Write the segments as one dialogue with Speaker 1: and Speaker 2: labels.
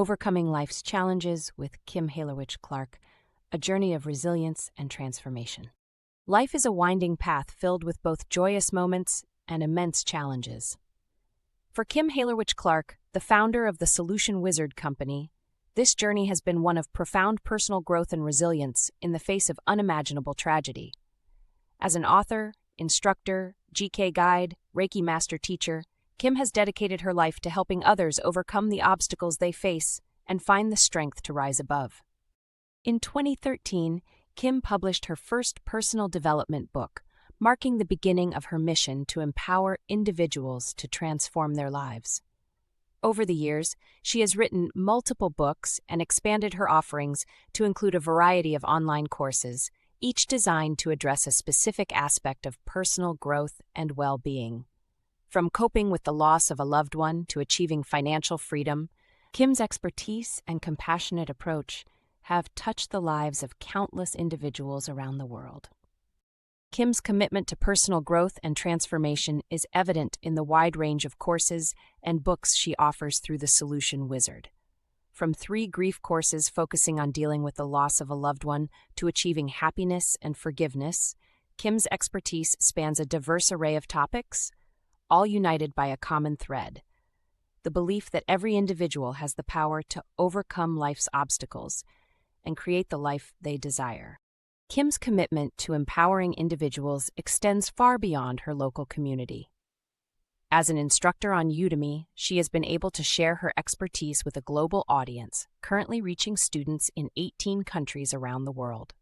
Speaker 1: Overcoming Life's Challenges with Kim Halerwich-Clark, a journey of resilience and transformation. Life is a winding path filled with both joyous moments and immense challenges. For Kim Halerwich-Clark, the founder of the Solution Wizard Company, this journey has been one of profound personal growth and resilience in the face of unimaginable tragedy. As an author, instructor, GK guide, Reiki master teacher, Kim has dedicated her life to helping others overcome the obstacles they face and find the strength to rise above. In 2013, Kim published her first personal development book, marking the beginning of her mission to empower individuals to transform their lives. Over the years, she has written multiple books and expanded her offerings to include a variety of online courses, each designed to address a specific aspect of personal growth and well-being. From coping with the loss of a loved one to achieving financial freedom, Kim's expertise and compassionate approach have touched the lives of countless individuals around the world. Kim's commitment to personal growth and transformation is evident in the wide range of courses and books she offers through the Solution Wizard. From 3 grief courses focusing on dealing with the loss of a loved one to achieving happiness and forgiveness, Kim's expertise spans a diverse array of topics, all united by a common thread: the belief that every individual has the power to overcome life's obstacles and create the life they desire. Kim's commitment to empowering individuals extends far beyond her local community. As an instructor on Udemy, she has been able to share her expertise with a global audience, currently reaching students in 18 countries around the world.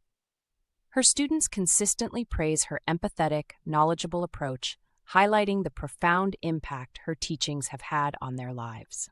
Speaker 1: Her students consistently praise her empathetic, knowledgeable approach, highlighting the profound impact her teachings have had on their lives.